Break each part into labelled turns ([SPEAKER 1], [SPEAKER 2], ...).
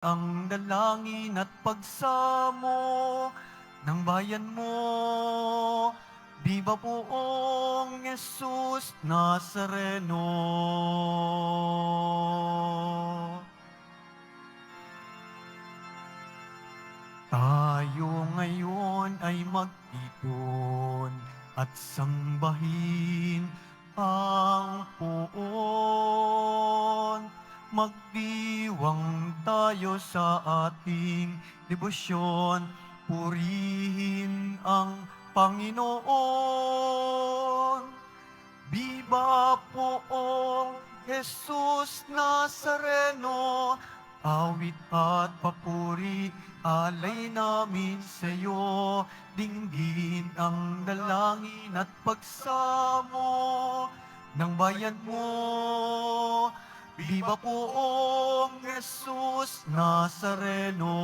[SPEAKER 1] ang dalangin at pagsamo ng bayan mo. Viva poong Jesus Nazareno. Tayo ngayon ay magtipon at sambahin ang poon. Magdiwang tayo sa ating debosyon, purihin ang Panginoon. Viva poong Jesus Nazareno, awit at papuri, alay namin sa iyo. Dinggin ang dalangin at pagsamo ng bayan mo. Viva poong Jesus Nazareno.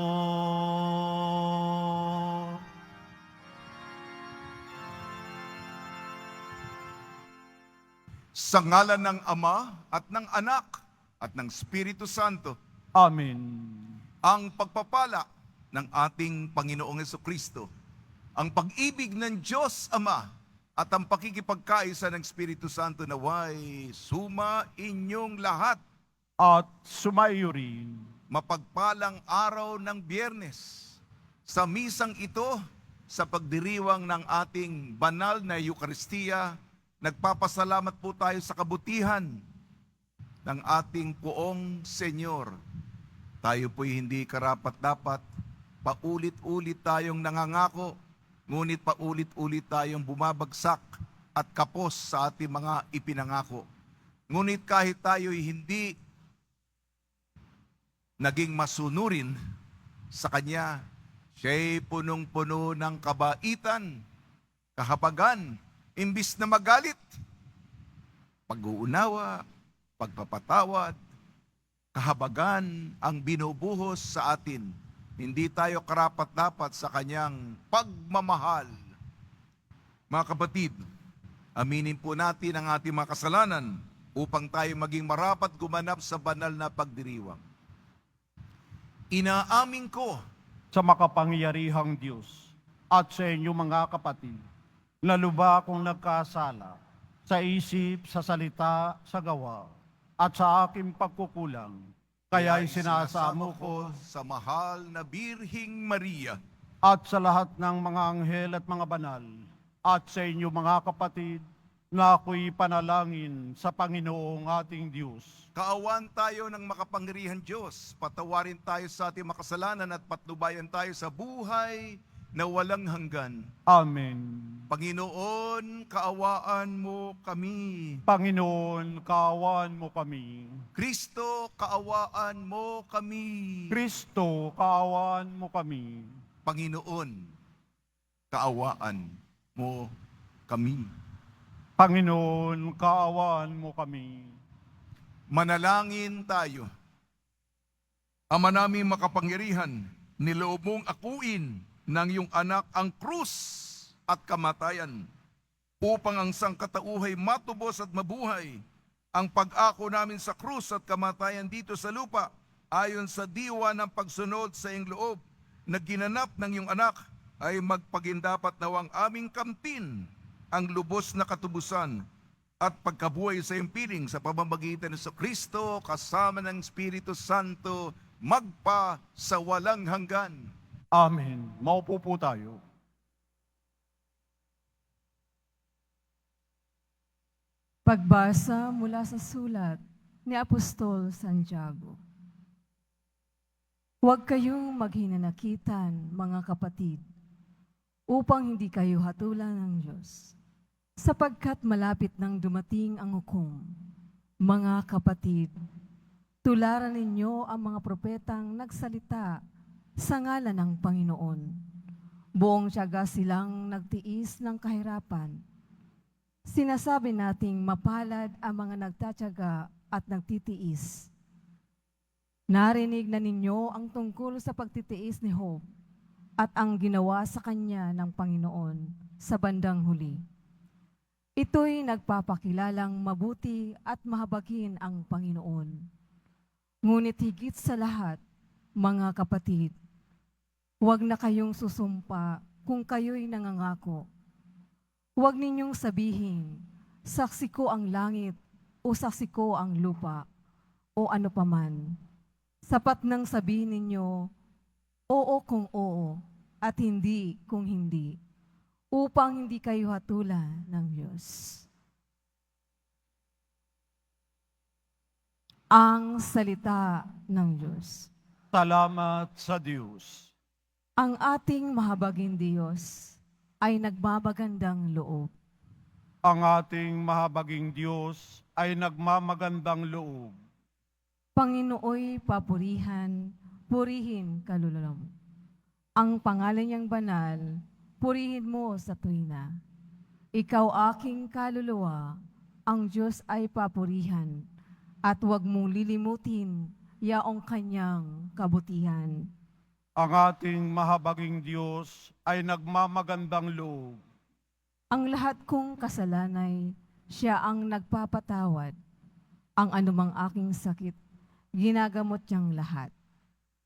[SPEAKER 2] Sa ngalan ng Ama at ng Anak at ng Espiritu Santo,
[SPEAKER 3] Amen.
[SPEAKER 2] ang pagpapala ng ating Panginoong Hesukristo, ang pag-ibig ng Diyos Ama at ang pakikipagkaisa ng Espiritu Santo naway suma inyong lahat.
[SPEAKER 3] At sumayo rin.
[SPEAKER 2] Mapagpalang araw ng Biyernes. Sa misang ito, sa pagdiriwang ng ating banal na Eukaristiya, nagpapasalamat po tayo sa kabutihan ng ating poong Senyor. Tayo po'y hindi karapat-dapat, paulit-ulit tayong nangangako, ngunit paulit-ulit tayong bumabagsak at kapos sa ating mga ipinangako. Ngunit kahit tayo'y hindi naging masunurin sa Kanya, siya'y punong-puno ng kabaitan, kahabagan, imbis na magalit, pag-uunawa, pagpapatawad, kahabagan ang binubuhos sa atin. Hindi tayo karapat-dapat sa Kanyang pagmamahal. Mga kapatid, aminin po natin ang ating mga kasalanan upang tayo maging marapat gumanap sa banal na pagdiriwang. Inaamin ko
[SPEAKER 3] Sa makapangyarihang Diyos at sa inyo mga kapatid, na lubha akong nagkasala sa isip, sa salita, sa gawa, at sa aking pagkukulang. Kaya'y sinasamo ko
[SPEAKER 2] sa mahal na Birhing Maria
[SPEAKER 3] at sa lahat ng mga anghel at mga banal, at sa inyo mga kapatid, na ako'y panalangin sa Panginoong ating Diyos.
[SPEAKER 2] Kaawan tayo ng makapangyarihan Diyos, patawarin tayo sa ating makasalanan at patnubayan tayo sa buhay na walang hanggan.
[SPEAKER 3] Amen.
[SPEAKER 2] Panginoon, kaawaan mo kami.
[SPEAKER 3] Panginoon, kaawaan mo kami.
[SPEAKER 2] Kristo, kaawaan mo kami.
[SPEAKER 3] Kristo, kaawaan mo kami.
[SPEAKER 2] Panginoon, kaawaan mo kami.
[SPEAKER 3] Panginoon, kaawaan mo kami.
[SPEAKER 2] Manalangin tayo. Ama namin makapangyarihan, niloob mong akuin ng iyong anak ang krus at kamatayan upang ang sangkatauhay matubos at mabuhay. Ang pag-ako namin sa krus at kamatayan dito sa lupa ayon sa diwa ng pagsunod sa iyong loob na ginanap ng iyong anak ay magpagindapat nawang aming kamtin ang lubos na katubusan at pagkabuhay sa iyong piling sa pamamagitan ng Kristo kasama ng Espiritu Santo magpa sa walang hanggan.
[SPEAKER 3] Amen. Maupo po tayo.
[SPEAKER 4] Pagbasa mula sa sulat ni Apostol Santiago. Huwag kayong maghinanakitan, mga kapatid, upang hindi kayo hatulan ng Diyos, sapagkat malapit nang dumating ang hukom. Mga kapatid, tularan ninyo ang mga propetang nagsalita sa ngalan ng Panginoon. Buong tiyaga silang nagtiis ng kahirapan. Sinasabi nating mapalad ang mga nagtatyaga at nagtitiis. Narinig na ninyo ang tungkol sa pagtitiis ni Job at ang ginawa sa kanya ng Panginoon sa bandang huli. Ito'y nagpapakilalang mabuti at mahabagin ang Panginoon. Ngunit higit sa lahat, Mga kapatid, huwag na kayong susumpa kung kayo'y nangangako. Huwag ninyong sabihin, saksi ko ang langit o saksi ko ang lupa o ano paman. Sapat nang sabihin ninyo, oo kung oo at hindi kung hindi, upang hindi kayo hatulan ng Diyos. Ang salita ng Diyos.
[SPEAKER 3] Salamat sa Diyos.
[SPEAKER 4] Ang ating mahabaging Diyos ay nagmamagandang loob.
[SPEAKER 3] Ang ating mahabaging Diyos ay nagmamagandang loob.
[SPEAKER 4] Panginooy papurihan, purihin kaluluwa mo. Ang pangalan niyang banal, purihin mo sa tuwina. Ikaw aking kaluluwa, ang Diyos ay papurihan, at huwag mong lilimutin yaong kanyang kabutihan.
[SPEAKER 3] Ang ating mahabaging Diyos ay nagmamagandang loob.
[SPEAKER 4] Ang lahat kong kasalanay, siya ang nagpapatawad. Ang anumang aking sakit, ginagamot niyang lahat.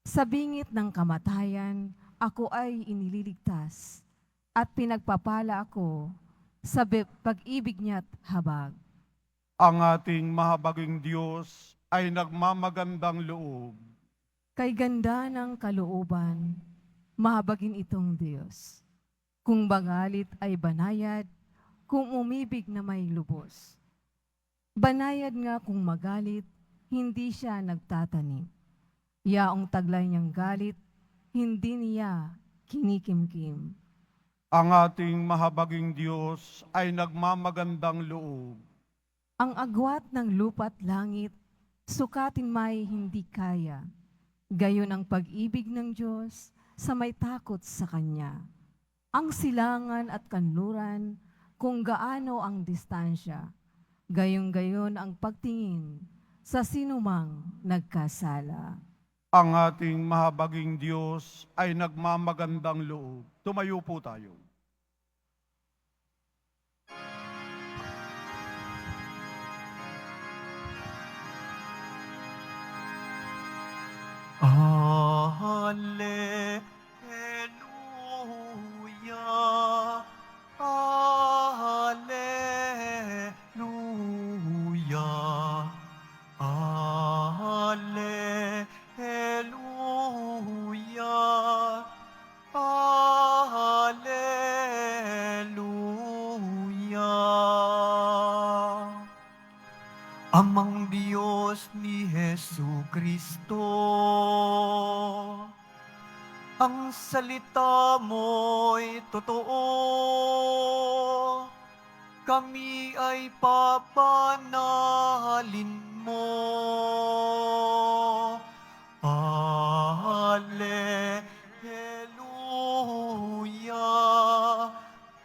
[SPEAKER 4] Sa bingit ng kamatayan, ako ay inililigtas at pinagpapala ako sa pag-ibig niya't habag.
[SPEAKER 3] Ang ating mahabaging Diyos ay nagmamagandang loob.
[SPEAKER 4] Kay ganda ng kalooban, mahabagin itong Diyos. Kung bagalit ay banayad, kung umibig na may lubos. Banayad nga kung magalit, hindi siya nagtatanim. Yaong taglay niyang galit, hindi niya kinikimkim.
[SPEAKER 3] Ang ating mahabaging Diyos ay nagmamagandang loob.
[SPEAKER 4] Ang agwat ng lupa't langit, sukatin may hindi kaya. Gayon ang pag-ibig ng Diyos sa may takot sa Kanya. Ang silangan at kanluran, kung gaano ang distansya. Gayon-gayon ang pagtingin sa sinumang nagkasala.
[SPEAKER 3] Ang ating mahabaging Diyos ay nagmamagandang loob. Tumayo po tayo.
[SPEAKER 1] Alleluia, Alleluia, Alleluia, Alleluia. Amang Diyos ni Jesu Kristo, ang salita mo'y totoo, kami ay papanalin mo. Alleluia,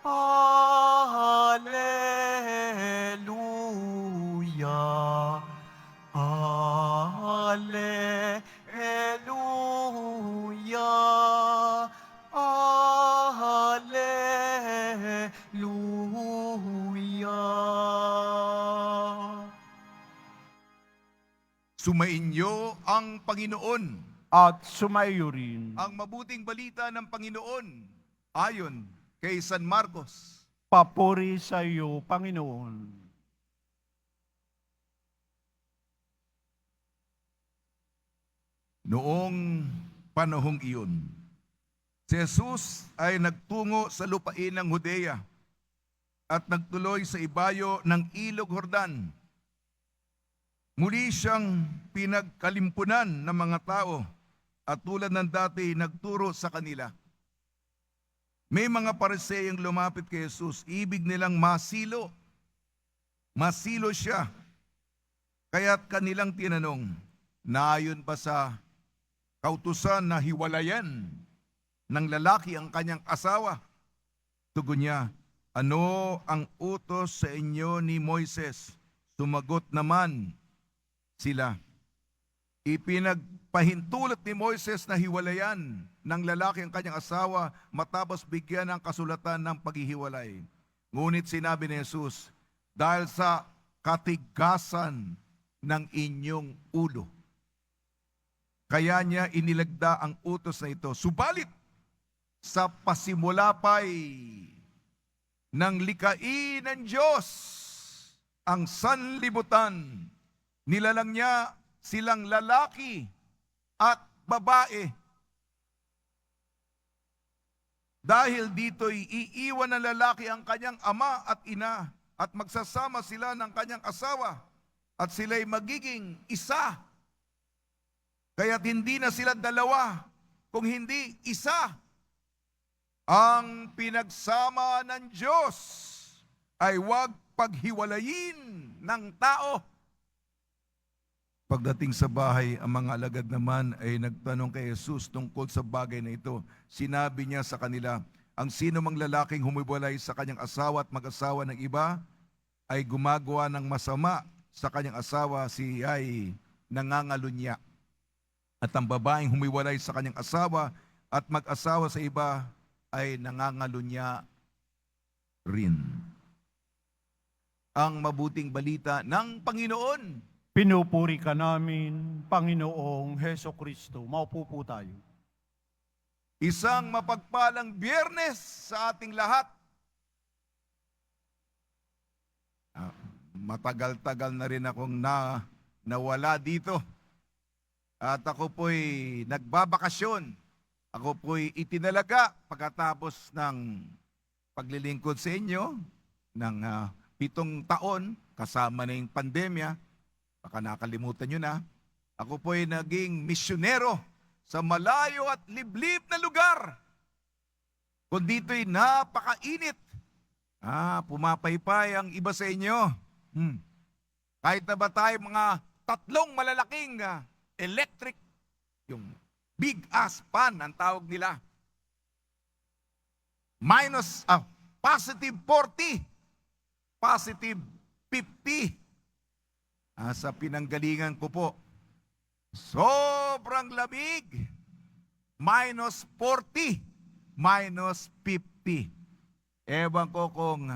[SPEAKER 1] Alleluia, Alleluia, Alleluia.
[SPEAKER 2] Sumainyo ang Panginoon.
[SPEAKER 3] At sumaiyo rin.
[SPEAKER 2] Ang mabuting balita ng Panginoon ayon kay San Marcos.
[SPEAKER 3] Papuri sa iyo, Panginoon.
[SPEAKER 2] Noong panahong iyon, si Jesus ay nagtungo sa lupain ng Judea at nagtuloy sa ibayo ng Ilog Jordan. Muli siyang pinagkalimpunan ng mga tao at tulad ng dati nagturo sa kanila. May mga Pariseyong lumapit kay Jesus, ibig nilang masilo. Masilo siya. Kaya't kanilang tinanong, naayon ba sa kautusan na hiwalayan ng lalaki ang kanyang asawa? Tugon niya, ano ang utos sa inyo ni Moises? Sumagot naman sila, ipinagpahintulot ni Moises na hiwalayan ng lalaki ang kanyang asawa matapos bigyan ng kasulatan ng paghihiwalay. Ngunit sinabi ni Jesus, dahil sa katigasan ng inyong ulo. Kaya niya inilagda ang utos na ito. Subalit, sa pasimula pa'y ng likhain ng Diyos ang sanlibutan, nilalang niya silang lalaki at babae. Dahil dito'y iiwan ng lalaki ang kanyang ama at ina at magsasama sila ng kanyang asawa at sila'y magiging isa. Kaya't hindi na sila dalawa, kung hindi isa. Ang pinagsama ng Diyos ay huwag paghiwalayin ng tao. Pagdating sa bahay, ang mga alagad naman ay nagtanong kay Jesus tungkol sa bagay na ito. Sinabi niya sa kanila, ang sino mang lalaking humiwalay sa kanyang asawa at mag-asawa ng iba ay gumagawa ng masama sa kanyang asawa, siya ay nangangalunya. At ang babaeng humiwalay sa kanyang asawa at mag-asawa sa iba ay nangangalunya rin. Ang mabuting balita ng Panginoon.
[SPEAKER 3] Pinupuri ka namin, Panginoong Heso Kristo. Maupo po tayo.
[SPEAKER 2] Isang mapagpalang Biyernes sa ating lahat. Matagal-tagal na rin akong nawala dito. At ako po'y nagbabakasyon. Ako po'y itinalaga pagkatapos ng paglilingkod sa inyo ng 7 taon kasama na yung pandemya. Baka nakalimutan nyo na. Ako po'y naging misyonero sa malayo at liblib na lugar. Kung dito'y napakainit. Pumapaypay ang iba sa inyo. Kahit na ba tayo mga 3 malalaking electric, yung big ass fan ang tawag nila. Positive 40, positive 50. Sa pinanggalingan ko po, sobrang lamig. -40, -50. Ewan ko kung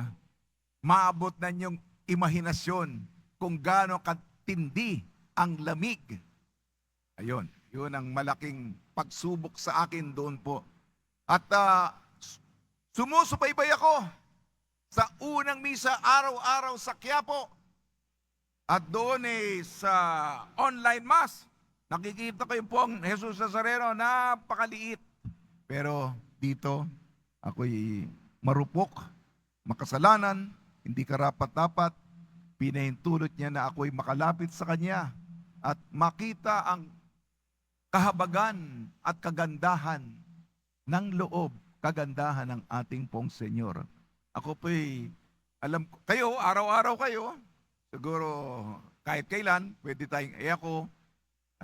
[SPEAKER 2] maabot na niyong imahinasyon kung gaano katindi ang lamig. Ayun, yun ang malaking pagsubok sa akin doon po. At sumusubaybay ako sa unang misa araw-araw sa Quiapo. At doon sa online mass, nakikita ko yung pong Jesus Nazareno, napakaliit. Pero dito, ako'y marupok, makasalanan, hindi karapat-dapat. Pinahintulot niya na ako'y makalapit sa Kanya at makita ang kahabagan at kagandahan ng loob, kagandahan ng ating pong Senyor. Ako po'y, alam ko, kayo, araw-araw kayo, siguro kahit kailan, pwede tayong, ako,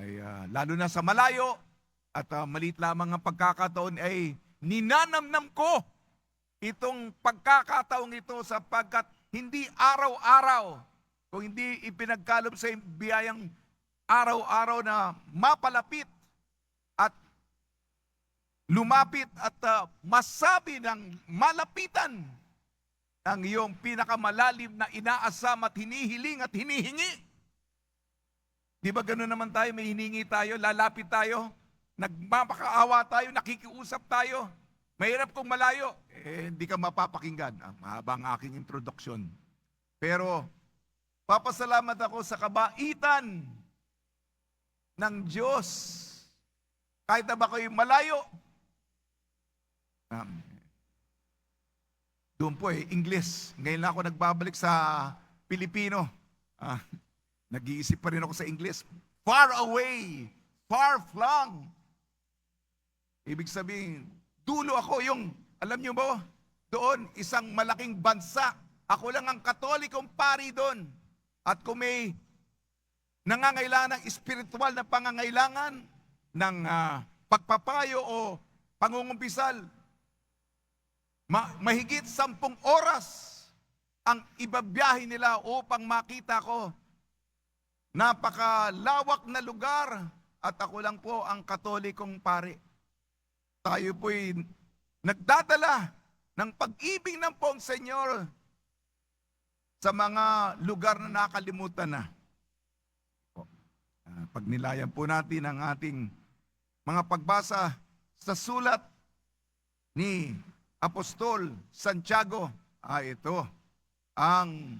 [SPEAKER 2] ay lalo na sa malayo, at maliit lamang ang pagkakataon, ay ninanamnam ko itong pagkakataong ito sapagkat hindi araw-araw, kung hindi ipinagkaloob sa biyayang araw-araw na mapalapit at lumapit at masabi ng malapitan ang iyong pinakamalalim na inaasam at hinihiling at hinihingi. Di ba gano'n naman tayo, may hiningi tayo, lalapit tayo, nagmapakaawa tayo, nakikiusap tayo. Mahirap kung malayo, hindi ka mapapakinggan. Mahaba ang aking introduction. Pero, papasalamat ako sa kabaitan ng Diyos. Kahit na ba kayo malayo, doon po English. Ngayon lang ako nagbabalik sa Pilipino. Nag-iisip pa rin ako sa English. Far away, far flung. Ibig sabihin, dulo ako yung, alam nyo ba, doon, isang malaking bansa. Ako lang ang Katolikong pari doon. At kung may nangangailangan ng espiritual na pangangailangan ng pagpapayo o pangungumpisal, mahigit 10 oras ang ibabiyahe nila upang makita ko. Napakalawak na lugar at ako lang po ang Katolikong pari. Tayo po'y nagdadala ng pag-ibig ng pong Senyor sa mga lugar na nakalimutan na. Pagnilayan po natin ang ating mga pagbasa sa sulat ni Apostol Santiago. Ito ang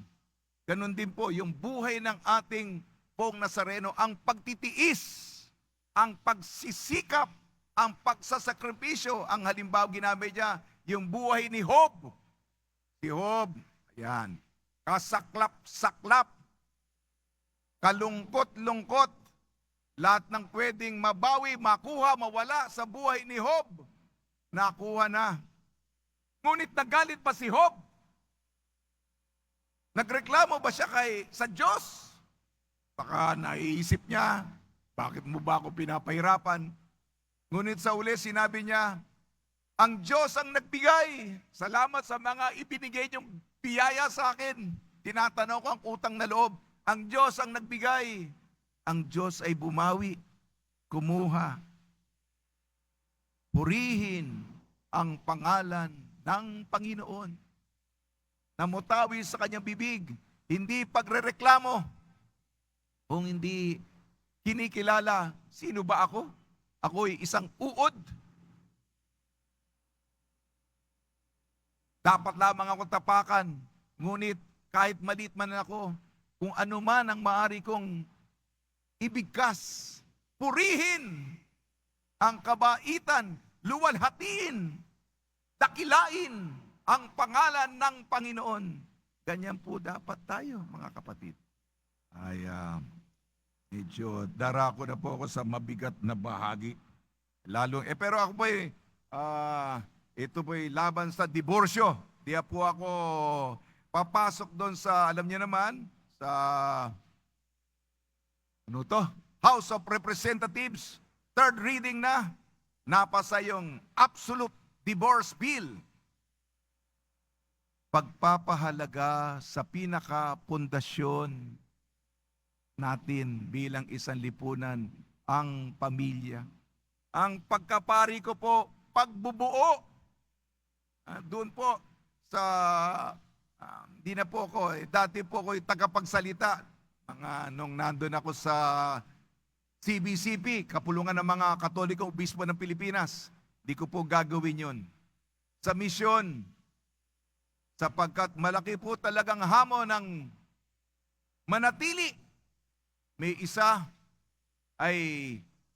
[SPEAKER 2] ganun din po yung buhay ng ating pong Nazareno, ang pagtitiis, ang pagsisikap, ang pagsasakripisyo. Ang halimbawa ginamit niya, yung buhay ni Job. Si Job, ayan, kasaklap-saklap, kalungkot-lungkot, lahat ng pwedeng mabawi, makuha, mawala sa buhay ni Job, nakuha na. Ngunit nagalit pa si Job. Nagreklamo ba siya sa Diyos? Baka naiisip niya, bakit mo ba ako pinapahirapan? Ngunit sa uli, sinabi niya, ang Diyos ang nagbigay. Salamat sa mga ibinigay niyong biyaya sa akin. Tinatanaw ko ang utang na loob. Ang Diyos ang nagbigay. Ang Diyos ay bumawi, kumuha. Purihin ang pangalan ng Panginoon. Namutawi sa kanyang bibig, hindi pagrereklamo. Kung hindi kinikilala, sino ba ako? Ako'y isang uod. Dapat lamang ako tapakan, ngunit kahit maliit man ako, kung ano man ang maaari kong ibigkas, purihin ang kabaitan, luwalhatiin, dakilain ang pangalan ng Panginoon. Ganyan po dapat tayo, mga kapatid. Ay, medyo darako na po ako sa mabigat na bahagi. Pero ako po ito po'y laban sa diborsyo. Di po ako papasok doon sa, alam niyo naman, sa House of Representatives. Third reading na, napasa yung absolute divorce bill. Pagpapahalaga sa pinaka-pundasyon natin bilang isang lipunan, ang pamilya. Ang pagkapari ko po, pagbubuo. Doon po sa, hindi na po ako, dati po ako tagapagsalita. Nung nandun ako sa CBCP, Kapulungan ng mga Katolikong Obispo ng Pilipinas, di ko po gagawin yun. Sa misyon, sapagkat malaki po talagang hamon ng manatili. May isa ay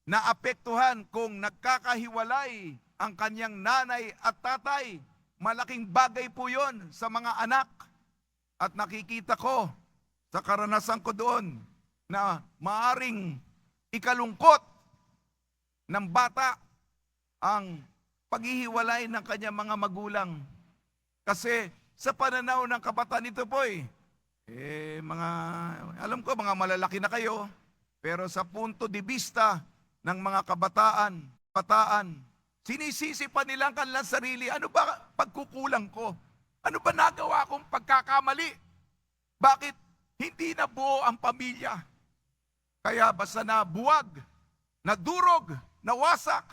[SPEAKER 2] naapektuhan kung nagkakahiwalay ang kanyang nanay at tatay. Malaking bagay po yon sa mga anak. At nakikita ko sa karanasan ko doon na maaring ikalungkot ng bata ang paghihiwalay ng kanyang mga magulang. Kasi sa pananaw ng kabataan nito po alam ko mga malalaki na kayo, pero sa punto de vista ng mga kabataan, sinisisi pa nilang kanilang sarili, ano ba pagkukulang ko? Ano ba nagawa kong pagkakamali? Bakit hindi nabuo ang pamilya? Kaya basta nabuwag, nadurog, nawasak,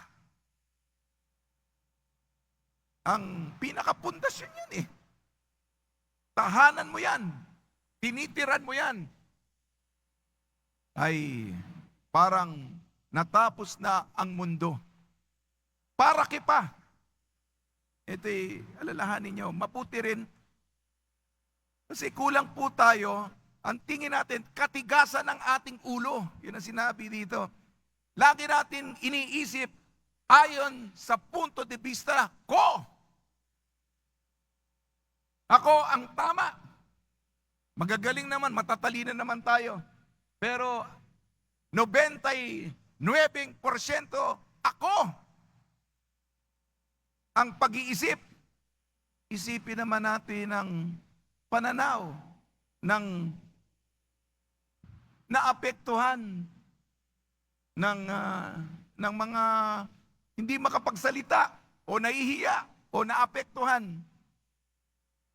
[SPEAKER 2] ang pinakapundasyon yan Tahanan mo yan, tinitiran mo yan, ay parang natapos na ang mundo. Para kipa. Ito'y alalahanin nyo, maputi rin. Kasi kulang po tayo, ang tingin natin, katigasan ng ating ulo. Yun ang sinabi dito. Lagi natin iniisip, ayon sa punto de vista ko. Ako ang tama. Magagaling naman, matatalino naman tayo. Pero 99% ako ang pag-iisip. Isipin naman natin ang pananaw ng naapektuhan ng mga hindi makapagsalita o nahihiya o naapektuhan.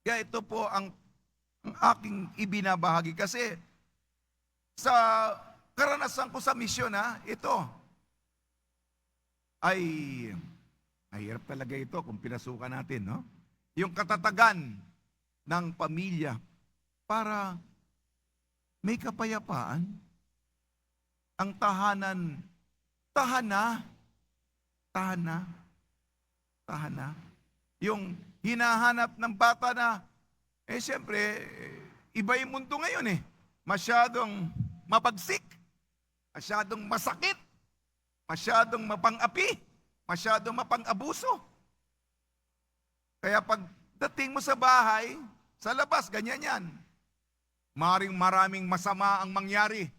[SPEAKER 2] Kaya ito po ang aking ibinabahagi kasi sa karanasan ko sa misyon ito ay mahirap talaga ito kung pinasukan natin, no? Yung katatagan ng pamilya para may kapayapaan ang tahanan. Tahana. Tahana. Tahana. Yung hinahanap ng bata na, siyempre, iba yung mundo ngayon Masyadong mabagsik, masyadong masakit, masyadong mapang-api, masyadong mapang-abuso. Kaya pagdating mo sa bahay, sa labas, ganyan yan. Maraming masama ang mangyari.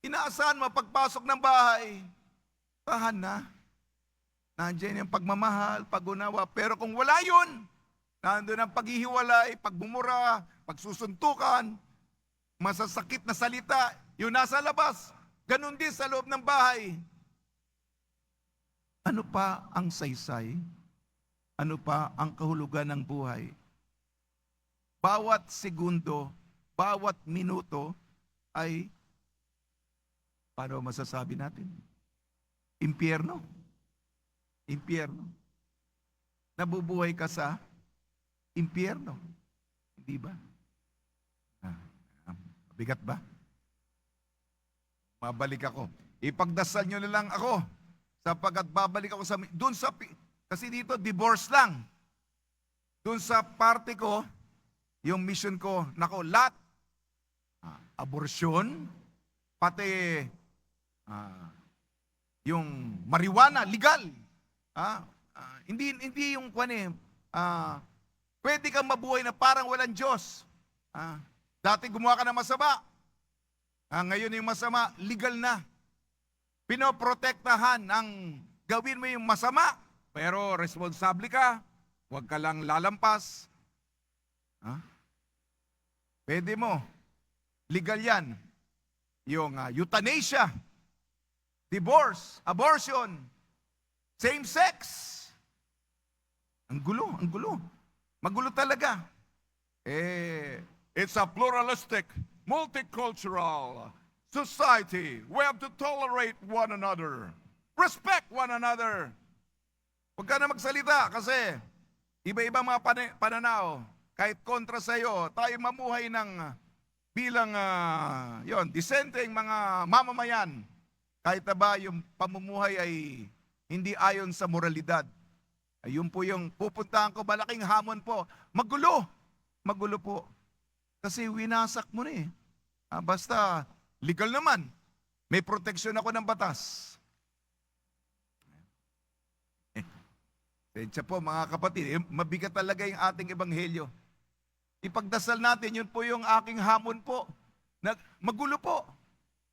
[SPEAKER 2] Inaasahan mo, pagpasok ng bahay, tahan na. Nandiyan yung pagmamahal, pag-unawa. Pero kung wala yun, nandun ang paghihiwalay, pagmumura, pagsusuntukan, masasakit na salita, yung nasa labas, ganun din sa loob ng bahay. Ano pa ang saysay? Ano pa ang kahulugan ng buhay? Bawat segundo, bawat minuto ay, paano masasabi natin? Impyerno. Impyerno. Nabubuhay ka sa impyerno. Hindi ba? Bigat ba? Mabalik ako. Ipagdasal nyo na lang ako sapagkat babalik ako kasi dito divorce lang. Doon sa parte ko, yung mission ko, lahat, abortion, pati yung marijuana, legal. Hindi yung pwede kang mabuhay na parang walang Diyos. Dati gumawa ka ng masama. Ngayon yung masama, legal na. Pinoprotektahan ang gawin mo yung masama, pero responsable ka. Huwag ka lang lalampas. Pwede mo. Legal yan. Yung euthanasia, divorce, abortion, same sex. Ang gulo, ang gulo. Magulo talaga. It's a pluralistic, multicultural society. We have to tolerate one another. Respect one another. Huwag ka na magsalita kasi iba-iba mga pananaw. Kahit kontra sa iyo, tayo mamuhay ng bilang disenteng mga mamamayan. Kahit na ba yung pamumuhay ay hindi ayon sa moralidad. Ayun po yung pupuntahan ko, malaking hamon po. Magulo. Magulo po. Kasi winasak mo na basta legal naman. May proteksyon ako ng batas. Tensya po mga kapatid, mabigat talaga yung ating ebanghelyo. Ipagdasal natin, yun po yung aking hamon po. Magulo po.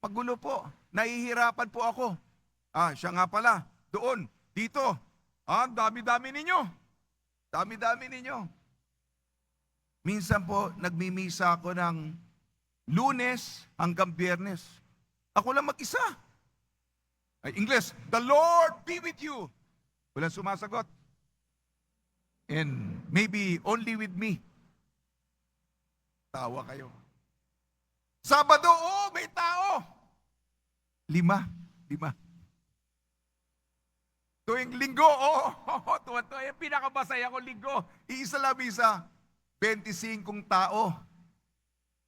[SPEAKER 2] Magulo po. Nahihirapan po ako. Siya nga pala. Doon. Dito. Dami-dami ninyo. Dami-dami ninyo. Minsan po, nagmimisa ako ng Lunes hanggang Biyernes. Ako lang mag-isa. English, the Lord be with you. Walang sumasagot. And maybe only with me. Tawa kayo. Sabado, may tao. 5. Tuwing linggo, tuwa-tuwa. Yung pinakamasaya ko linggo. Iisa lang isa. 25 tao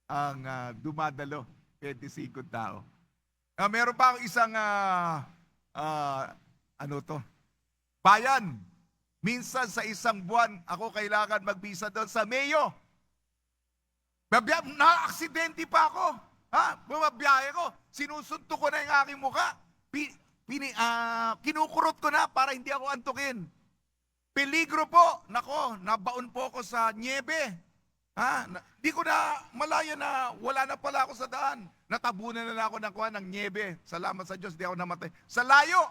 [SPEAKER 2] ang dumadalo. 25 tao. Meron pa akong isang bayan. Minsan sa isang buwan, ako kailangan magbisa doon sa Mayo. Na-aksidente pa ako. Bumabiyahe ko. Sinusunto ko na yung aking mukha. Kinukurot ko na para hindi ako antukin. Peligro po. Nako, nabaon po ako sa niebe. Di ko na malaya na wala na pala ako sa daan. Natabunan na ako ng niebe. Salamat sa Diyos, di ako namatay. Sa layo.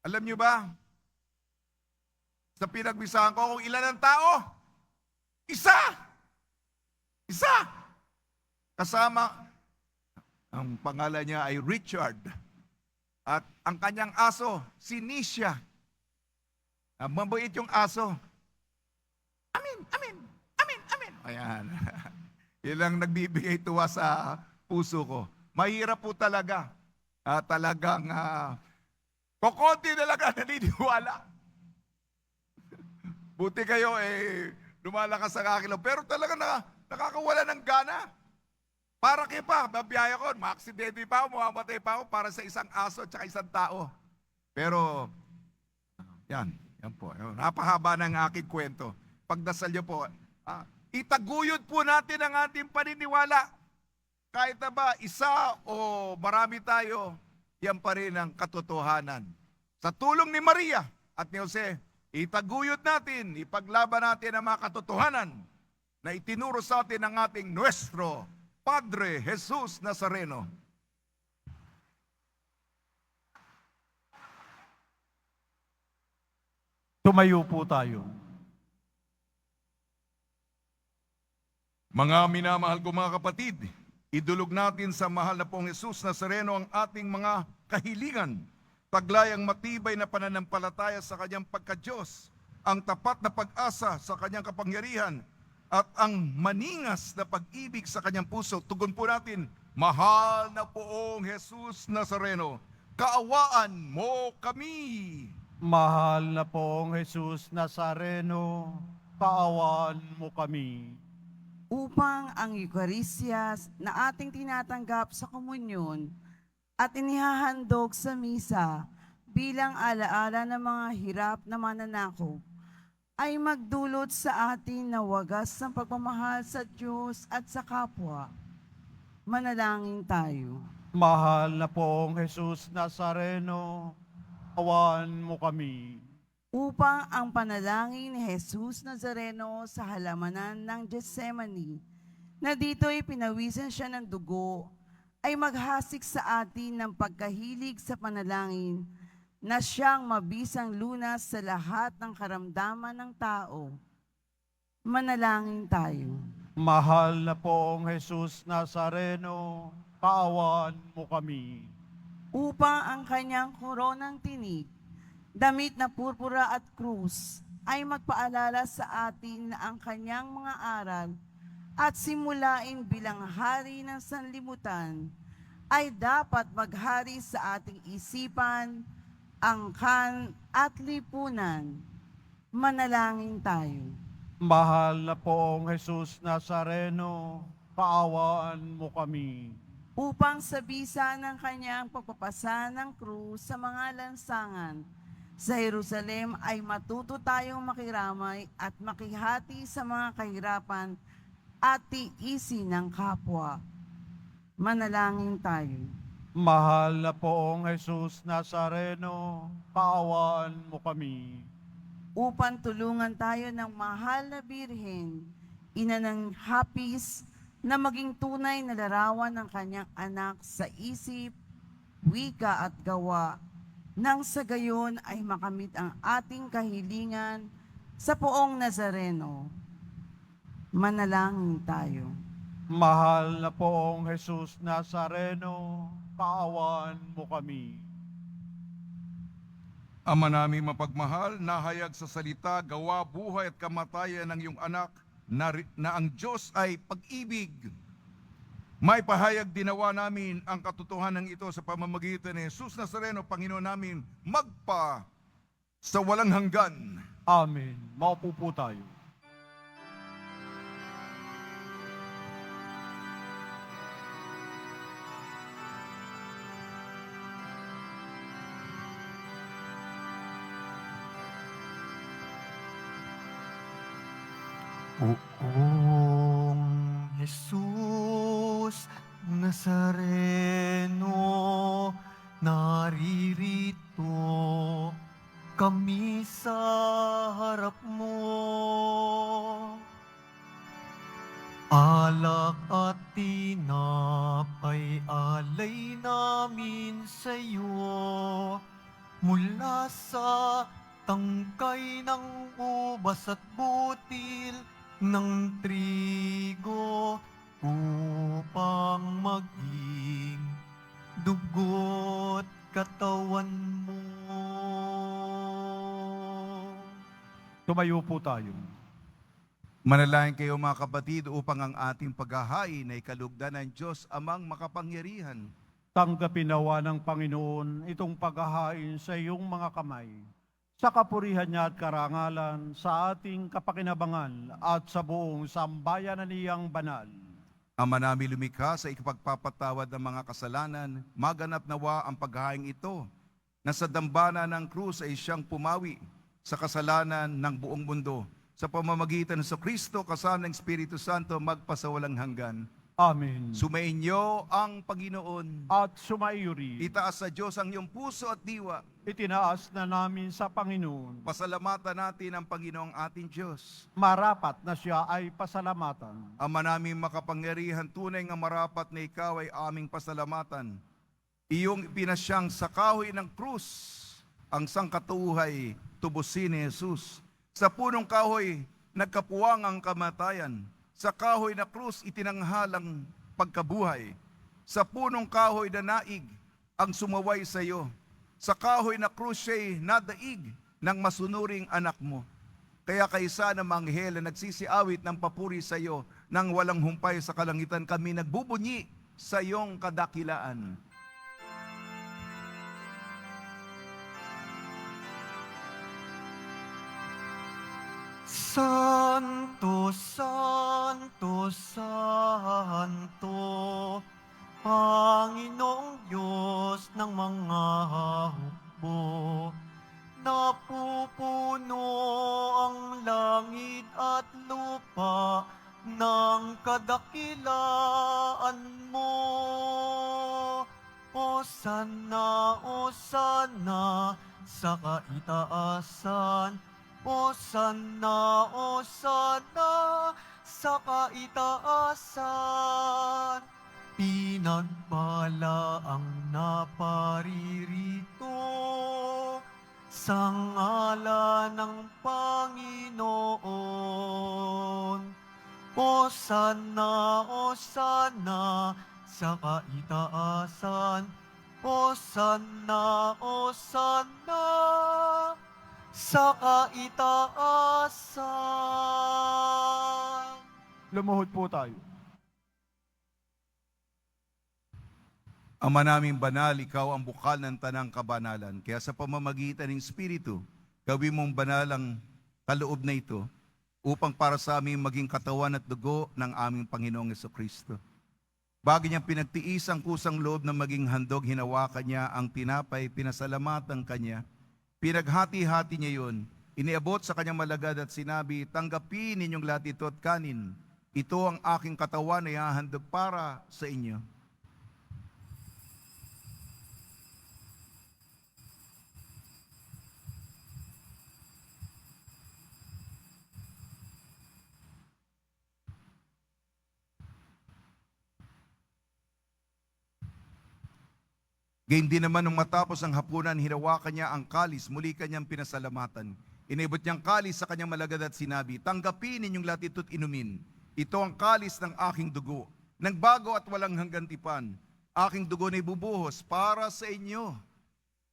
[SPEAKER 2] Alam nyo ba? Sa pinagbisahan ko, kung ilan ang tao? Isa! Kasama, ang pangalan niya ay Richard. At ang kanyang aso, si Nisha. Mabait yung aso. Amin. Ayan. Yun lang nagbibigay tuwa sa puso ko. Mahirap po talaga. Talagang kokonti talaga naniniwala. Buti kayo lumalakas ang akin. Pero talaga nakakawala ng gana. Para kay pa, babiyaya ko, maaksidente pa ako, mamamatay pa ako para sa isang aso at isang tao. Pero, yan po. Napahaba ng aking kwento. Pagdasal niyo po, itaguyod po natin ang ating paniniwala. Kahit na ba isa o marami tayo, yan pa rin ang katotohanan. Sa tulong ni Maria at ni Jose, itaguyod natin, ipaglaban natin ang mga katotohanan na itinuro sa atin ng ating Nuestro Padre Jesus Nazareno.
[SPEAKER 3] Tumayo po tayo.
[SPEAKER 2] Mga minamahal ko mga kapatid, idulog natin sa mahal na pong Jesus Nazareno ang ating mga kahilingan, taglayang matibay na pananampalataya sa kanyang pagka-Diyos, ang tapat na pag-asa sa kanyang kapangyarihan, at ang maningas na pag-ibig sa kanyang puso. Tugon po natin, mahal na poong Jesus Nazareno, kaawaan mo kami.
[SPEAKER 3] Mahal na pong Jesus Nazareno, kaawaan mo kami.
[SPEAKER 5] Upang ang Eucharistia na ating tinatanggap sa komunyon at inihahandog sa misa bilang alaala ng mga hirap na mananakop, ay magdulot sa atin na wagas ng pagmamahal sa Diyos at sa kapwa. Manalangin tayo.
[SPEAKER 3] Mahal na pong Jesus Nazareno, kaawaan mo kami.
[SPEAKER 5] Upang ang panalangin ni Jesus Nazareno sa halamanan ng Gethsemane, na dito'y pinawisan siya ng dugo, ay maghasik sa atin ng pagkahilig sa panalangin na siyang mabisang lunas sa lahat ng karamdaman ng tao. Manalangin tayo.
[SPEAKER 3] Mahal na pong Jesus Nazareno, kaawaan mo kami.
[SPEAKER 5] Upang ang kanyang koronang tinig, damit na purpura at krus, ay magpaalala sa atin na ang kanyang mga aral at simulain bilang hari ng sanlibutan ay dapat maghari sa ating isipan, angkan at lipunan. Manalangin tayo.
[SPEAKER 3] Mahal na poong Jesus Nazareno, kaawaan mo kami.
[SPEAKER 5] Upang sa bisa ng kanyang pagpapasa ng krus sa mga lansangan, sa Jerusalem ay matuto tayong makiramay at makihati sa mga kahirapan at tiisin ng kapwa. Manalangin tayo.
[SPEAKER 3] Mahal na poong Jesus Nazareno, kaawaan mo kami.
[SPEAKER 5] Upang tulungan tayo ng mahal na Birhen, ina ng hapis, na maging tunay na larawan ng kanyang anak sa isip, wika at gawa, nang sa gayon ay makamit ang ating kahilingan sa poong Nazareno. Manalangin tayo.
[SPEAKER 3] Mahal na poong Jesus Nazareno, kaawaan mo kami.
[SPEAKER 2] Ama naming mapagmahal, nahayag sa salita, gawa, buhay at kamatayan ng iyong anak na ang Diyos ay pag-ibig. May pahayag dinawa namin ang katotohanan ito sa pamamagitan ni Jesus Nazareno, Panginoon namin, magpa sa walang hanggan.
[SPEAKER 3] Amen. Maupo po tayo.
[SPEAKER 1] Poong Jesus Nazareno, naririto kami sa harap mo. Alak at tinapay alay namin sa iyo, mula sa tangkay ng ubas at butil ng trigo, upang maging dugo't katawan mo.
[SPEAKER 3] Tumayo po tayo.
[SPEAKER 2] Manalangin kayo mga kapatid upang ang ating paghahain ay kalugdan ng Diyos amang makapangyarihan.
[SPEAKER 3] Tanggapin nawa ng Panginoon itong paghahain sa iyong mga kamay, sa kapurihan niya at karangalan, sa ating kapakinabangan at sa buong sambayanan niyang banal.
[SPEAKER 2] Ama namin lumikha sa ikapagpapatawad ng mga kasalanan, maganap nawa ang paghahaing ito na sa dambana ng krus ay siyang pumawi sa kasalanan ng buong mundo. Sa pamamagitan ng Kristo kasama ng Espiritu Santo magpasawalang hanggan.
[SPEAKER 3] Amen.
[SPEAKER 2] Sumainyo ang Panginoon.
[SPEAKER 3] At sumaiyo rin,
[SPEAKER 2] Itaas sa Diyos ang iyong puso at diwa.
[SPEAKER 3] itinaas na namin sa Panginoon.
[SPEAKER 2] Pasalamatan natin ang Panginoong ating Diyos.
[SPEAKER 3] Marapat na siya ay pasalamatan.
[SPEAKER 2] Ama namin makapangyarihan, tunay nga marapat na ikaw ay aming pasalamatan. Iyong ipinasyang sa kahoy ng krus, ang sangkatuhay tubusin ni Jesus. Sa punong kahoy, nagkapuwang ang kamatayan. Sa kahoy na krus, itinanghalang pagkabuhay. Sa punong kahoy na naig, ang sumaway sa iyo. Sa kahoy na krus siya'y nadaig ng masunuring anak mo. Kaya kaysa ng mga anghel na nagsisiawit ng papuri sa iyo, nang walang humpay sa kalangitan, kami nagbubunyi sa iyong kadakilaan.
[SPEAKER 1] Santo, Santo, Santo, Panginoong Diyos ng mga hukbo, napupuno ang langit at lupa ng kadakilaan mo. Osana, Osana, sa kaitaasan, Osana, Osana, sa kaitaasan. Pinagpala ang naparirito sa ngalan ng Panginoon. Osana, Osana, sa kaitaasan. Osana, Osana, sa kaitaasan.
[SPEAKER 3] Lumuhod po tayo.
[SPEAKER 2] Ama naming banal, ikaw ang bukal ng tanang kabanalan. Kaya sa pamamagitan ng Espiritu, gawin mong banal ang kaloob na ito upang para sa amin maging katawan at dugo ng aming Panginoong Jesucristo. Bago niyang pinagtiis ang kusang loob na maging handog, hinawakan niya ang tinapay, pinasalamatan kanya. Pinaghati-hati niya yun, iniabot sa kanyang malagad at sinabi, tanggapin ninyong lahat ito at kanin. Ito ang aking katawan na ihahandog para sa inyo. Gayun din naman nung matapos ang hapunan, hinawakan niya ang kalis, muli kanyang pinasalamatan. Inibot niyang kalis sa kanyang malagad at sinabi, tanggapin ninyong lahat ito't inumin. Ito ang kalis ng aking dugo, ng bago at walang hanggan tipan. Aking dugo na ibubuhos para sa inyo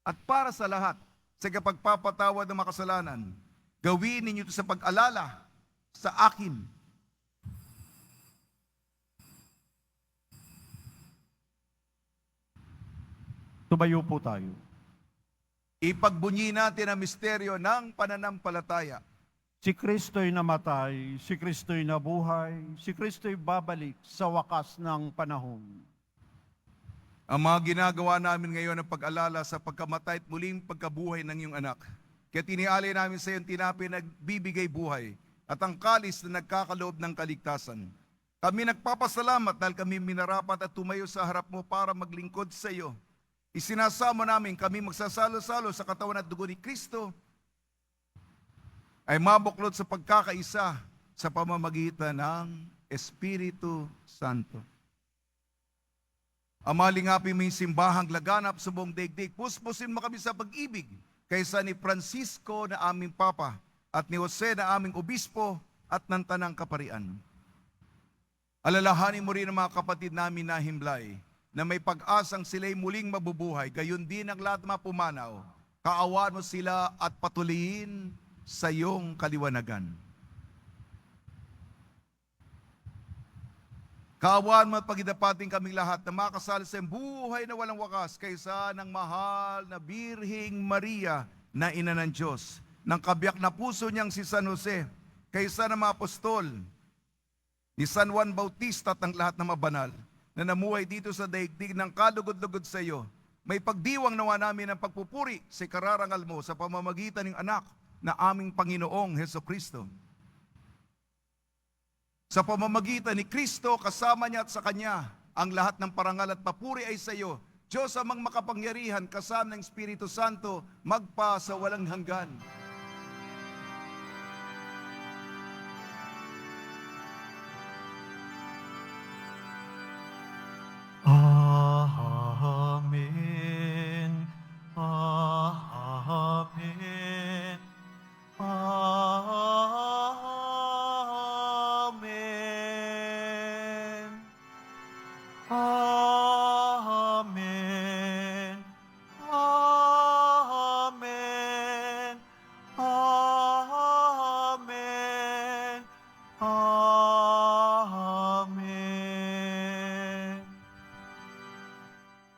[SPEAKER 2] at para sa lahat sa kapagpapatawad ng makasalanan. Gawin ninyo ito sa pag-alala sa akin.
[SPEAKER 3] Tumayo po tayo.
[SPEAKER 2] Ipagbunyi natin ang misteryo ng pananampalataya.
[SPEAKER 3] Si Kristo'y namatay, si Kristo'y nabuhay, si Kristo'y babalik sa wakas ng panahon.
[SPEAKER 2] Ang mga ginagawa namin ngayon ng pag-alala sa pagkamatay at muling pagkabuhay ng iyong anak. Kaya tinialay namin sa iyong tinapay na nagbibigay buhay at ang kalis na nagkakaloob ng kaligtasan. Kami nagpapasalamat dahil kami minarapat at tumayo sa harap mo para maglingkod sa iyo. Isinasamo namin kami magsasalo-salo sa katawan at dugo ni Kristo ay mabuklod sa pagkakaisa sa pamamagitan ng Espiritu Santo. Amalingapin mo yung simbahang laganap sa buong daigdig. Puspusin mo kami sa pag-ibig kaysa ni Francisco na aming Papa at ni Jose na aming Obispo at ng Tanang Kaparian. Alalahanin mo rin ang mga kapatid namin na himlay na may pag-asang sila'y muling mabubuhay, gayon din ang lahat mapumanaw. Kaawaan mo sila at patuloyin sa iyong kaliwanagan. Kaawaan mo at pagidapating kaming lahat na makasal sa buhay na walang wakas kaysa ng mahal na Birhing Maria na ina ng Diyos, ng kabiyak na puso niyang si San Jose, kaysa ng mga apostol, ni San Juan Bautista at ng lahat ng mabanal na namuhay dito sa daigdig ng kalugod-lugod sa iyo, may pagdiwang nawa namin ang pagpupuri sa kararangal mo sa pamamagitan ng anak na aming Panginoong Heso Kristo. Sa pamamagitan ni Kristo, kasama niya at sa Kanya, ang lahat ng parangal at papuri ay sa iyo, Diyos amang makapangyarihan, kasama ng Espiritu Santo, magpa sa walang hanggan.
[SPEAKER 1] Amen. Amen. Amen. Amen. Amen. Amen. Amen.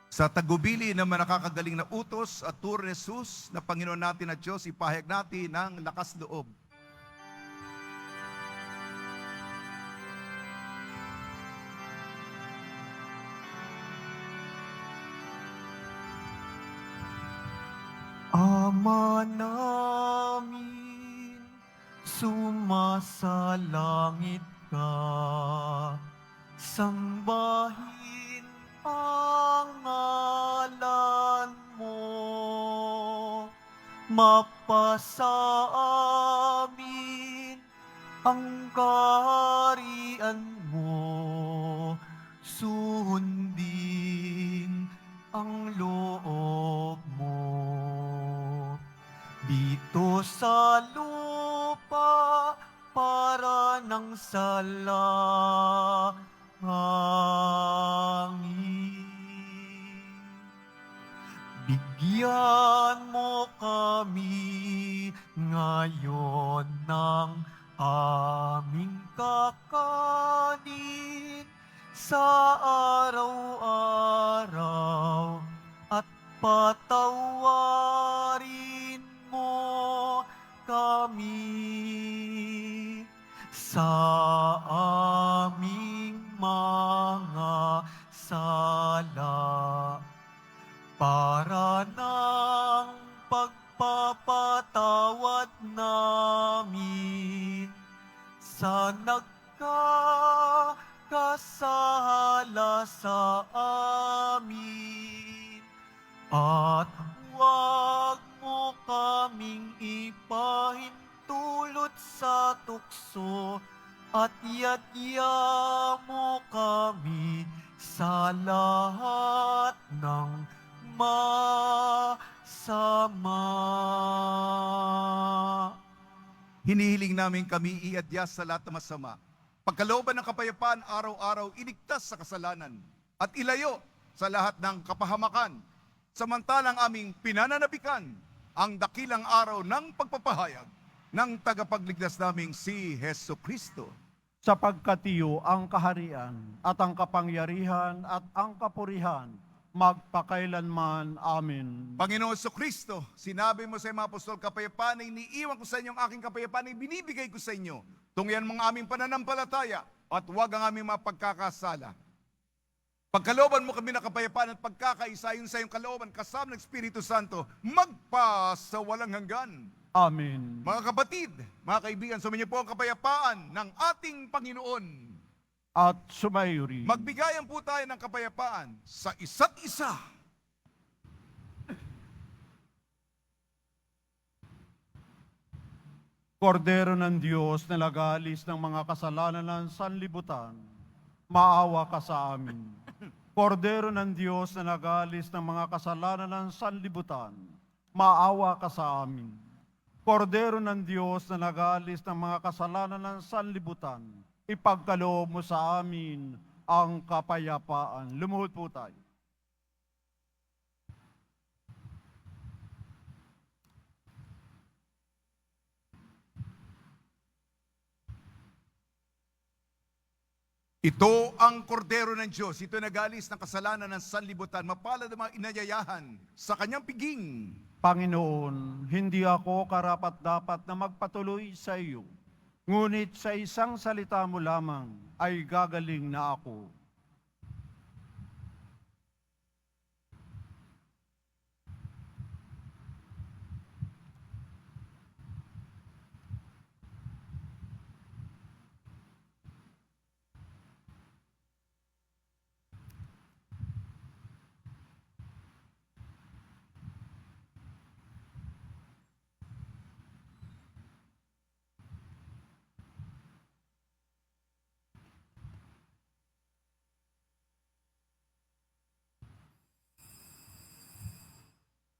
[SPEAKER 2] Sa tagubili ng nakakagaling na utos at turo ni Jesus na Panginoon natin at Diyos, ipahayag natin ng lakas loob.
[SPEAKER 1] Ama namin, sumasalangit ka, sambahin ang ngalan mo, mapasa amin ang kaharian mo, sundin ang loob mo. Dito sa lupa para ng salangin. Bigyan mo kami ngayon ng aming kakanin sa araw-araw at patawarin mo kami sa aming mga sala para ng pagpapatawad namin sa nagkakasala sa amin, at huwag mo kaming ipahintulot sa tukso, at yadya mo kami sa lahat ng masama.
[SPEAKER 2] Hinihiling namin kami iadyas sa lahat ng masama. Pagkalooban ng kapayapaan, araw-araw iligtas sa kasalanan at ilayo sa lahat ng kapahamakan. Samantalang aming pinananabikan ang dakilang araw ng pagpapahayag ng tagapagligtas naming si Heso Kristo.
[SPEAKER 3] Sapagkat iyo ang kaharian at ang kapangyarihan at ang kapurihan magpakailanman. Amen.
[SPEAKER 2] Panginoon Heso Kristo, sinabi mo sa mga apostol, kapayapaan ay iniiwan ko sa inyo, ang aking kapayapaan ay binibigay ko sa inyo. Tungyan mga aming pananampalataya at huwag ang aming mga pagkakasala. Pagkalooban mo kami ng kapayapaan at pagkakaisa yun sa iyong kalooban, kasama ng Espiritu Santo, magpa sa walang hanggan.
[SPEAKER 3] Amen.
[SPEAKER 2] Mga kapatid, mga kaibigan, sumainyo po ang kapayapaan ng ating Panginoon.
[SPEAKER 3] At sumayo rin.
[SPEAKER 2] Magbigayan po tayo ng kapayapaan sa isa't isa.
[SPEAKER 3] Kordero ng Diyos na nagalis ng mga kasalanan ng sanlibutan, maawa ka sa amin. Kordero ng Diyos na nagalis ng mga kasalanan ng sanlibutan, maawa ka sa amin. Kordero ng Diyos na nagalis ng mga kasalanan ng sanlibutan, ipagkaloob mo sa amin ang kapayapaan. Lumuhod po tayo.
[SPEAKER 2] Ito ang kordero ng Diyos. Ito nagalis ng kasalanan ng sanlibutan. Mapalad ang mga inayayahan sa kanyang piging.
[SPEAKER 3] Panginoon, hindi ako karapat-dapat na magpatuloy sa iyo. Ngunit sa isang salita mo lamang ay gagaling na ako.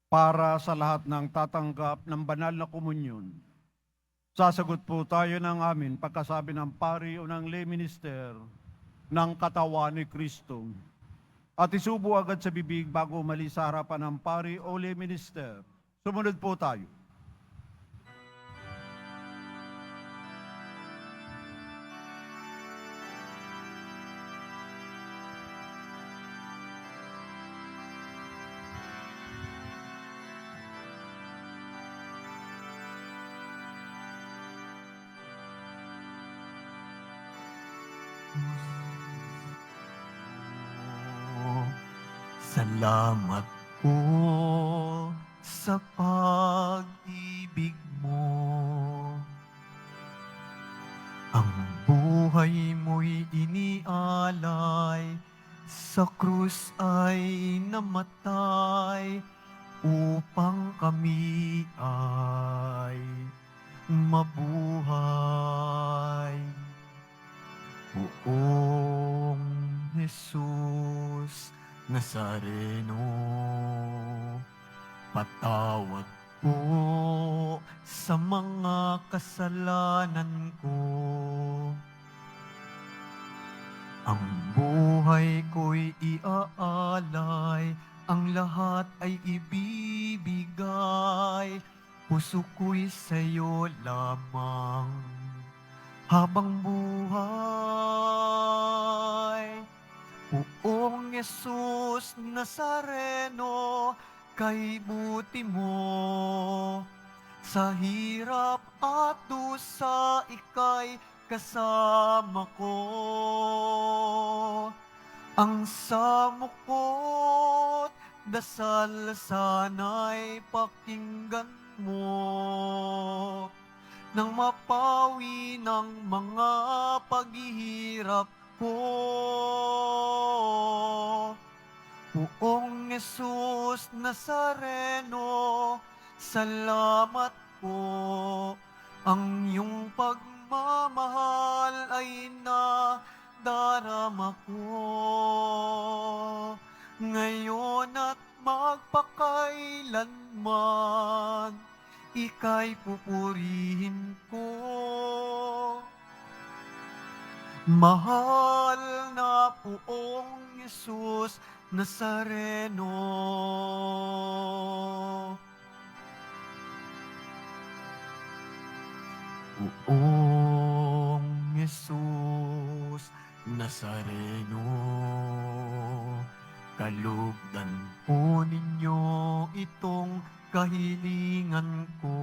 [SPEAKER 3] Para sa lahat ng tatanggap ng banal na komunyon, sasagot po tayo ng amin pagkasabi ng pari o ng lay minister ng katawan ni Kristo. At isubo agad sa bibig bago umalis sa harapan ng pari o lay minister. Sumunod po tayo.
[SPEAKER 1] Salamat po sa pag-ibig mo. Ang buhay mo'y inialay, sa krus ay namatay, upang kami ay mabuhay. Poong Jesus Nazareno, patawad po sa mga kasalanan ko. Ang buhay ko'y iaalay, ang lahat ay ibibigay, puso ko'y sa'yo lamang habang buhay. Poong Jesus Nazareno, kay buti mo, sa hirap at dusa ika'y kasama ko. Ang samuko't dasal sana'y pakinggan mo, nang mapawi ng mga paghihirap ko. Poong Jesus Nazareno, salamat po. Ang iyong pagmamahal ay nadarama ko, ngayon at magpakailanman, ika'y pupurihin ko. Mahal na Poong Jesus Nazareno, Poong Jesus Nazareno, kalugdan po ninyo itong kahilingan ko.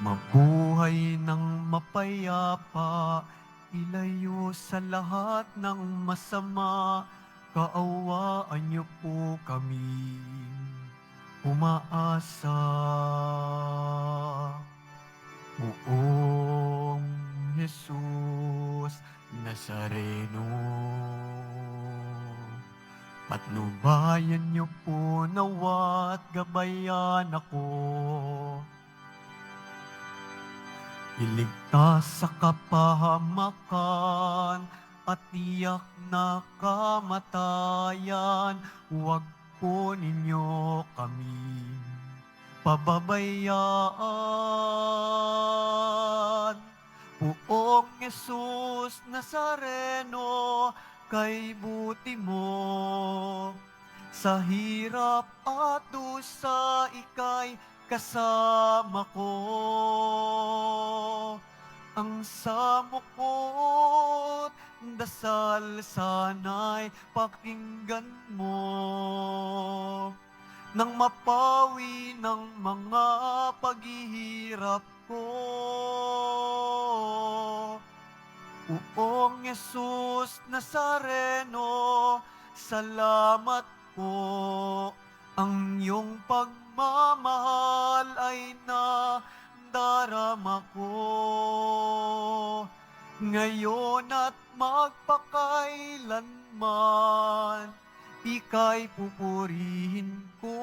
[SPEAKER 1] Mabuhay ng mapayapa, ilayo sa lahat ng masama, kaawaan niyo po kami umaasa. Poong Jesus Nazareno, patnubayan niyo po nawat gabayan ako. Iligtas sa kapahamakan at tiyak na kamatayan, huwag po ninyo kami pababayaan. Poong Jesus Nazareno, kay buti mo, sa hirap at dusa ika'y kasama ko. Ang samukot dasal sana'y pakinggan mo, nang mapawi ng mga paghihirap ko. Poong Yesus Nazareno, salamat po. Ang iyong pagmamahal ay nadarama ko. Ngayon at magpakailanman, ika'y pupurihin ko.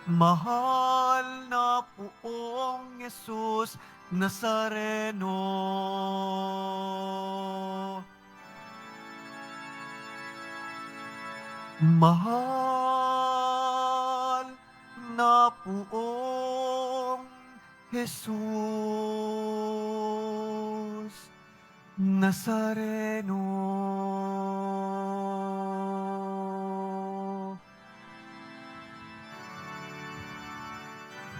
[SPEAKER 1] Mahal na Poong Yesus Nazareno. Mahal na Poong Jesus Nazareno.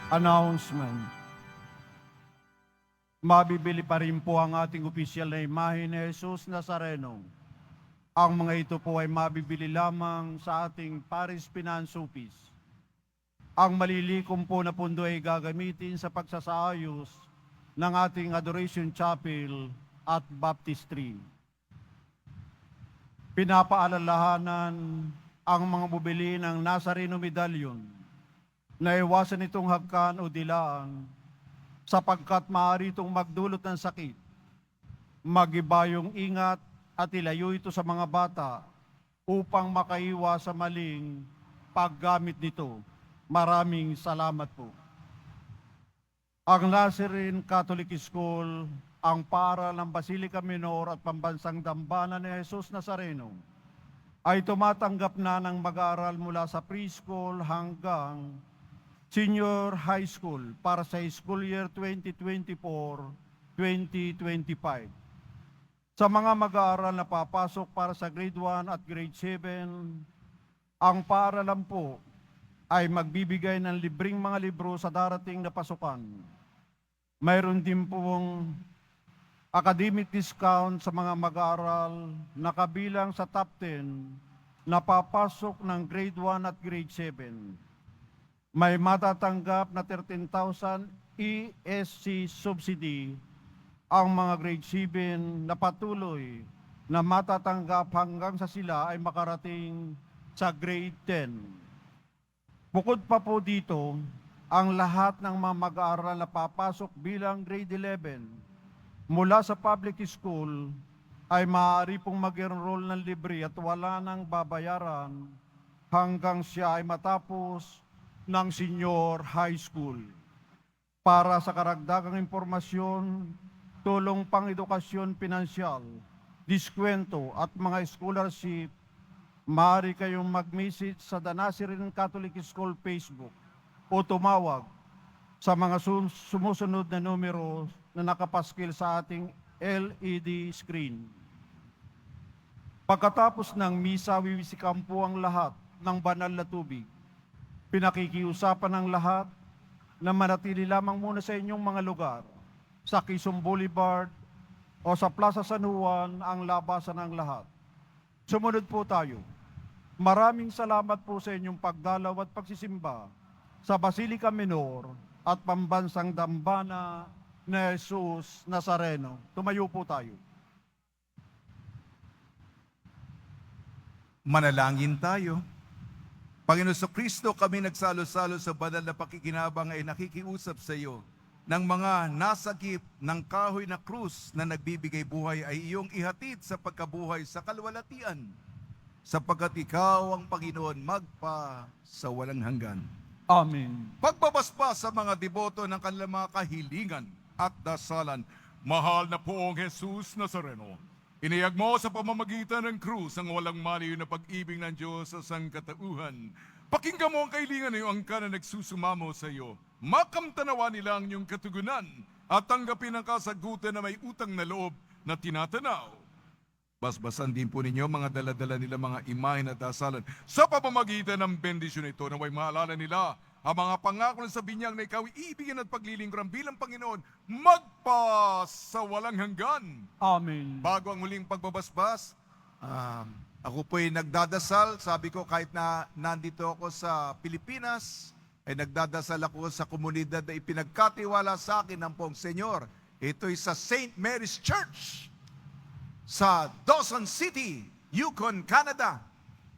[SPEAKER 3] Announcement. Mabibili pa rin po ang ating opisyal na imahe ni Jesus Nazareno. Ang mga ito po ay mabibili lamang sa ating Paris Finance Office. Ang malilikom po na pundo ay gagamitin sa pagsasaayos ng ating Adoration Chapel at Baptistry. Pinapaalalahanan ang mga bubili ng Nazareno Medallion na iwasan itong hagkan o dilaan sapagkat maaari itong magdulot ng sakit. Magibayong ingat at ilayo ito sa mga bata upang makaiwas sa maling paggamit nito. Maraming salamat po. Ang Nazarene Catholic School, ang paaralan ng Basilica Minor at Pambansang Dambana ni Jesus Nazareno, ay tumatanggap na ng mag-aaral mula sa preschool hanggang senior high school para sa school year 2024-2025. Sa mga mag-aaral na papasok para sa grade 1 at grade 7, ang paaralan po ay magbibigay ng libreng mga libro sa darating na pasukan. Mayroon din pong academic discount sa mga mag-aaral na kabilang sa top 10 na papasok ng grade 1 at grade 7. May matatanggap na 13,000 ESC subsidy ang mga grade 7 na patuloy na matatanggap hanggang sa sila ay makarating sa grade 10. Bukod pa po dito, ang lahat ng mga mag-aaral na papasok bilang grade 11 mula sa public school ay maaari pong mag-enroll ng libre at wala nang babayaran hanggang siya ay matapos ng senior high school. Para sa karagdagang impormasyon, tulong pang-edukasyon pinansyal, diskwento at mga scholarship, maaari kayong mag-message sa The Nazarene Catholic School Facebook o tumawag sa mga sumusunod na numero na nakapaskil sa ating LED screen. Pagkatapos ng misa, wiwisikan po ang lahat ng banal na tubig. Pinakikiusapan ng lahat na manatili lamang muna sa inyong mga lugar, sa Quezon Boulevard o sa Plaza San Juan ang labasan ng lahat. Sumunod po tayo. Maraming salamat po sa inyong pagdalaw at pagsisimba sa Basilica Minor at Pambansang Dambana ni Jesus Nazareno. Tumayo po tayo.
[SPEAKER 2] Manalangin tayo. Panginoon Kristo, kami nagsalo-salo sa banal na pakikinabang ay nakikiusap sa iyo ng mga nasagip ng kahoy na krus na nagbibigay buhay ay iyong ihatid sa pagkabuhay sa kalwalatian, sapagkat ikaw ang Panginoon magpa sa walang hanggan.
[SPEAKER 3] Amen.
[SPEAKER 2] Pagbabasbas sa mga deboto ng kanilang mga kahilingan at dasalan, mahal na Poong Jesus Nazareno, iniyag mo sa pamamagitan ng krus ang walang maliw na pag-ibig ng Diyos sa sangkatauhan. Pakinggan mo ang kahilingan ng iyong angkan na nagsusumamo sa iyo. Makamtanawa nila ang iyong katugunan at tanggapin ang kasagutan na may utang na loob na tinatanaw. Basbasan din po ninyo mga daladala nila mga imahe na dasalan sa pamamagitan ng bendisyon ito na may maalala nila ang mga pangako sa binyag na ikaw iibigin at paglilingkuran bilang Panginoon magpa sa walang hanggan.
[SPEAKER 3] Amen.
[SPEAKER 2] Bago ang muling pagbabasbas, ako po'y nagdadasal. Sabi ko kahit na nandito ako sa Pilipinas, ay nagdadasal ako sa komunidad na ipinagkatiwala sa akin ng Pong Senyor. Ito'y sa St. Mary's Church sa Dawson City, Yukon, Canada.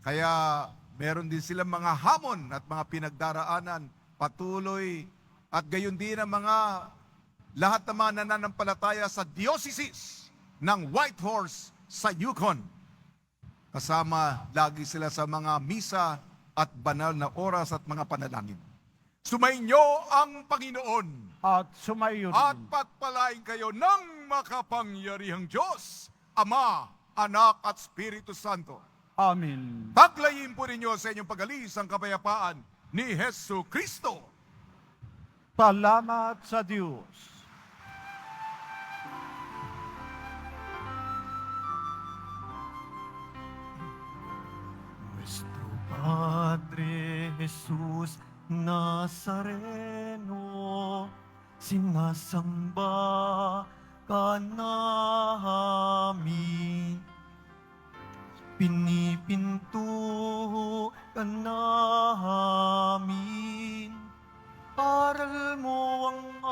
[SPEAKER 2] Kaya meron din silang mga hamon at mga pinagdaraanan, patuloy at gayon din ang mga lahat ng mga nananampalataya sa diocese ng Whitehorse sa Yukon. Kasama lagi sila sa mga misa at banal na oras at mga panalangin. Sumainyo ang Panginoon
[SPEAKER 3] At sumayo
[SPEAKER 2] at
[SPEAKER 3] rin.
[SPEAKER 2] pagpalain kayo ng makapangyarihang Diyos, Ama, Anak at Espiritu Santo.
[SPEAKER 3] Amen.
[SPEAKER 2] Paglayin po ninyo sa inyong pag-alis ang kapayapaan ni Hesu Kristo.
[SPEAKER 3] Salamat sa Diyos.
[SPEAKER 1] Nuestro Padre Jesus Nazareno, sinasamba ka namin. Pinipinto ka namin. Aral mo ang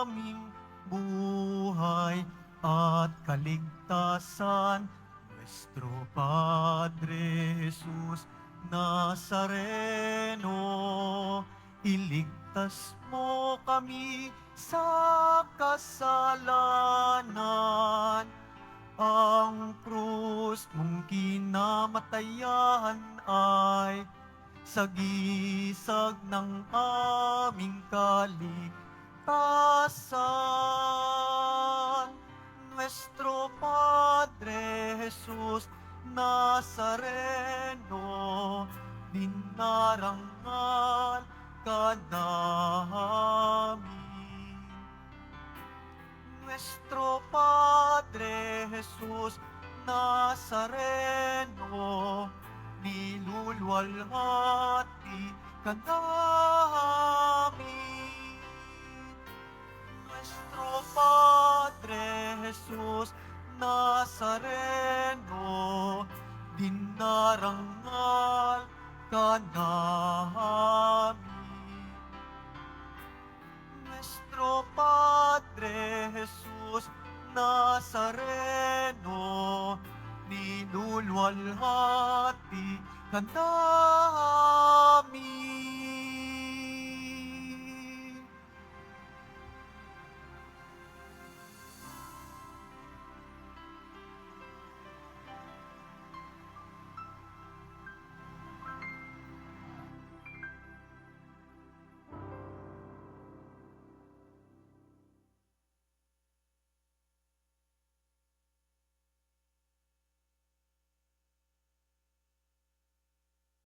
[SPEAKER 1] aming buhay at kaligtasan. Nuestro Padre Jesus Nazareno, iligtas mo kami sa kasalanan. Ang krus mong kinamatayan ay sagisag ng aming kaligtasan. Nuestro Padre Jesus Nazareno, dinarangal ka namin. Nuestro Padre Jesus Nazareno, nilulwalhati ka namin. Nuestro Padre Jesus Nazareno, dinarangal ka namin. Nuestro Padre Jesus Nazareno, nilulwalhati ka namin.